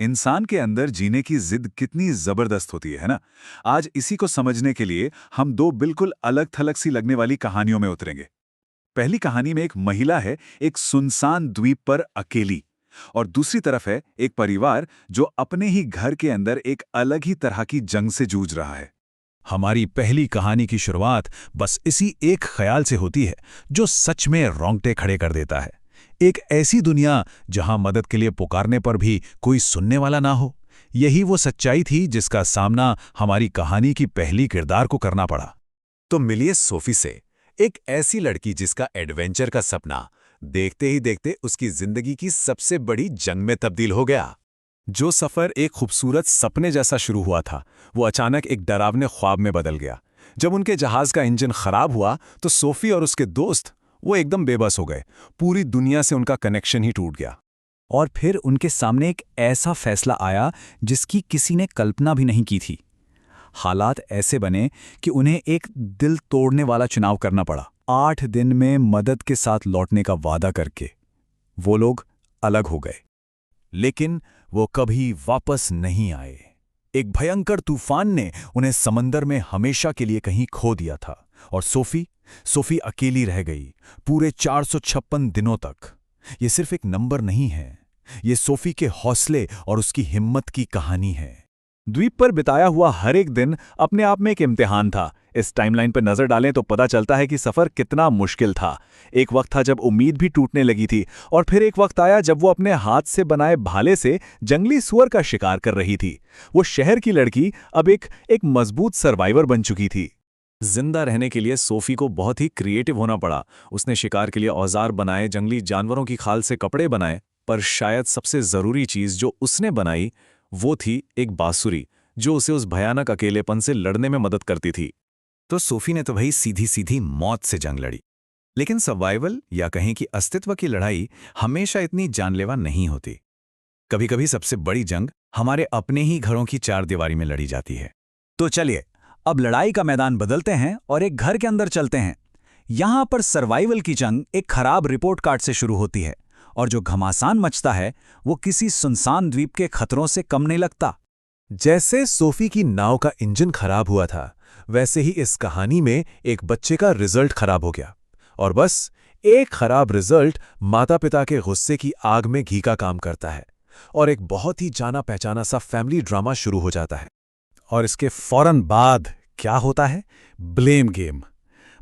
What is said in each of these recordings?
इंसान के अंदर जीने की जिद कितनी जबरदस्त होती है ना। आज इसी को समझने के लिए हम दो बिल्कुल अलग थलग सी लगने वाली कहानियों में उतरेंगे। पहली कहानी में एक महिला है, एक सुनसान द्वीप पर अकेली। और दूसरी तरफ है एक परिवार जो अपने ही घर के अंदर एक अलग ही तरह की जंग से जूझ रहा है। हमारी पहली कहानी की शुरुआत बस इसी एक ख्याल से होती है जो सच में रोंगटे खड़े कर देता है। एक ऐसी दुनिया जहां मदद के लिए पुकारने पर भी कोई सुनने वाला ना हो। यही वो सच्चाई थी जिसका सामना हमारी कहानी की पहली किरदार को करना पड़ा। तो मिलिए सोफी से, एक ऐसी लड़की जिसका एडवेंचर का सपना देखते ही देखते उसकी जिंदगी की सबसे बड़ी जंग में तब्दील हो गया। जो सफर एक खूबसूरत सपने जैसा शुरू हुआ था, वो अचानक एक डरावने ख्वाब में बदल गया। जब उनके जहाज का इंजन खराब हुआ तो सोफी और उसके दोस्त वो एकदम बेबस हो गए। पूरी दुनिया से उनका कनेक्शन ही टूट गया। और फिर उनके सामने एक ऐसा फैसला आया जिसकी किसी ने कल्पना भी नहीं की थी। हालात ऐसे बने कि उन्हें एक दिल तोड़ने वाला चुनाव करना पड़ा। 8 दिन में मदद के साथ लौटने का वादा करके वो लोग अलग हो गए। लेकिन वो कभी वापस नहीं आए। एक भयंकर तूफान ने उन्हें समंदर में हमेशा के लिए कहीं खो दिया था। और सोफी अकेली रह गई पूरे 456 दिनों तक। ये सिर्फ एक नंबर नहीं है, ये सोफी के हौसले और उसकी हिम्मत की कहानी है। द्वीप पर बिताया हुआ हर एक दिन अपने आप में एक इम्तिहान था। इस टाइमलाइन पर नजर डालें तो पता चलता है कि सफर कितना मुश्किल था। एक वक्त था जब उम्मीद भी टूटने लगी थी, और फिर एक वक्त आया जब वो अपने हाथ से बनाए भाले से जंगली सुअर का शिकार कर रही थी। वो शहर की लड़की अब एक मजबूत सर्वाइवर बन चुकी थी। जिंदा रहने के लिए सोफी को बहुत ही क्रिएटिव होना पड़ा। उसने शिकार के लिए औजार बनाए, जंगली जानवरों की खाल से कपड़े बनाए, पर शायद सबसे जरूरी चीज जो उसने बनाई वो थी एक बांसुरी, जो उसे उस भयानक अकेलेपन से लड़ने में मदद करती थी। तो सोफी ने तो भाई सीधी सीधी मौत से जंग लड़ी। लेकिन सर्वाइवल या कहें कि अस्तित्व की लड़ाई हमेशा इतनी जानलेवा नहीं होती। कभी कभी सबसे बड़ी जंग हमारे अपने ही घरों की चारदीवारी में लड़ी जाती है। तो चलिए अब लड़ाई का मैदान बदलते हैं और एक घर के अंदर चलते हैं। यहां पर सर्वाइवल की जंग एक खराब रिपोर्ट कार्ड से शुरू होती है, और जो घमासान मचता है वो किसी सुनसान द्वीप के खतरों से कम नहीं लगता। जैसे सोफी की नाव का इंजन खराब हुआ था, वैसे ही इस कहानी में एक बच्चे का रिजल्ट खराब हो गया। और बस एक खराब रिजल्ट माता पिता के गुस्से की आग में घी का काम करता है, और एक बहुत ही जाना पहचाना सा फैमिली ड्रामा शुरू हो जाता है। और इसके फौरन बाद क्या होता है? Blame game.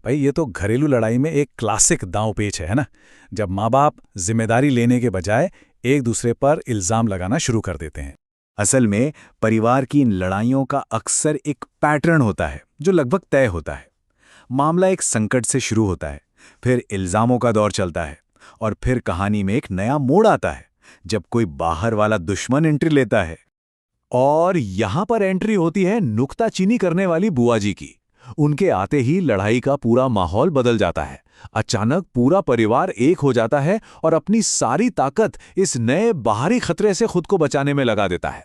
भाई ये तो घरेलू लड़ाई में एक क्लासिक दांव पेच है ना, जब माँ बाप जिम्मेदारी लेने के बजाय एक दूसरे पर इल्जाम लगाना शुरू कर देते हैं। असल में परिवार की इन लड़ाइयों का अक्सर एक पैटर्न होता है जो लगभग तय होता है। मामला एक संकट से शुरू होता है, फिर इल्जामों का दौर चलता है, और फिर कहानी में एक नया मोड़ आता है जब कोई बाहर वाला दुश्मन एंट्री लेता है। और यहां पर एंट्री होती है नुक्ताचीनी करने वाली बुआ जी की। उनके आते ही लड़ाई का पूरा माहौल बदल जाता है। अचानक पूरा परिवार एक हो जाता है और अपनी सारी ताकत इस नए बाहरी खतरे से खुद को बचाने में लगा देता है।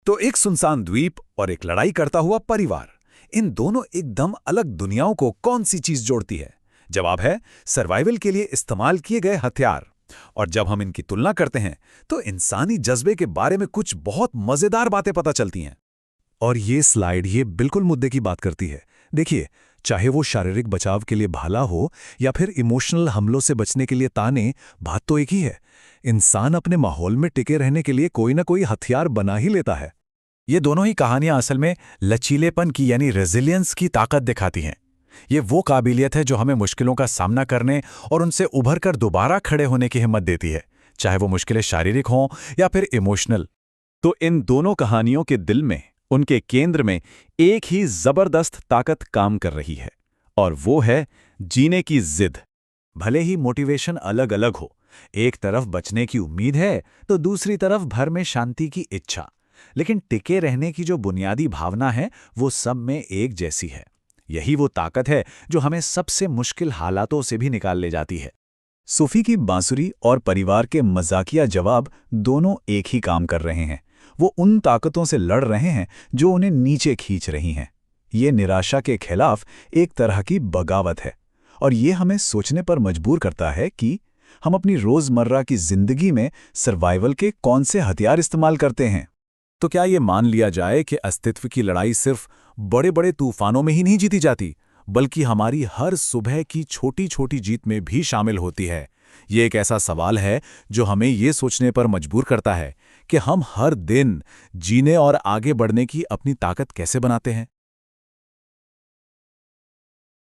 तो एक सुनसान द्वीप और एक लड़ाई करता हुआ परिवार, इन दोनों एकदम अलग दुनियाओं को कौन सी चीज जोड़ती है? जवाब है सर्वाइवल के लिए इस्तेमाल किए गए हथियार। और जब हम इनकी तुलना करते हैं तो इंसानी जज्बे के बारे में कुछ बहुत मजेदार बातें पता चलती हैं। और ये स्लाइड ये बिल्कुल मुद्दे की बात करती है। देखिए, चाहे वो शारीरिक बचाव के लिए भाला हो या फिर इमोशनल हमलों से बचने के लिए ताने, बात तो एक ही है। इंसान अपने माहौल में टिके रहने के लिए कोई ना कोई हथियार बना ही लेता है। ये दोनों ही कहानियां असल में लचीलेपन की यानी रेजिलियंस की ताकत दिखाती हैं। ये वो काबिलियत है जो हमें मुश्किलों का सामना करने और उनसे उभर कर दोबारा खड़े होने की हिम्मत देती है, चाहे वो मुश्किलें शारीरिक हों या फिर इमोशनल। तो इन दोनों कहानियों के दिल में, उनके केंद्र में एक ही जबरदस्त ताकत काम कर रही है, और वो है जीने की जिद। भले ही मोटिवेशन अलग अलग हो, एक तरफ बचने की उम्मीद है तो दूसरी तरफ भर में शांति की इच्छा, लेकिन टिके रहने की जो बुनियादी भावना है वो सब में एक जैसी है। यही वो ताकत है जो हमें सबसे मुश्किल हालातों से भी निकाल ले जाती है। सोफी की बांसुरी और परिवार के मजाकिया जवाब दोनों एक ही काम कर रहे हैं। वो उन ताकतों से लड़ रहे हैं जो उन्हें नीचे खींच रही हैं। ये निराशा के खिलाफ एक तरह की बगावत है, और ये हमें सोचने पर मजबूर करता है कि हम अपनी रोजमर्रा की जिंदगी में सर्वाइवल के कौन से हथियार इस्तेमाल करते हैं। तो क्या ये मान लिया जाए कि अस्तित्व की लड़ाई सिर्फ बड़े बड़े तूफानों में ही नहीं जीती जाती, बल्कि हमारी हर सुबह की छोटी छोटी जीत में भी शामिल होती है? ये एक ऐसा सवाल है जो हमें ये सोचने पर मजबूर करता है कि हम हर दिन जीने और आगे बढ़ने की अपनी ताकत कैसे बनाते हैं।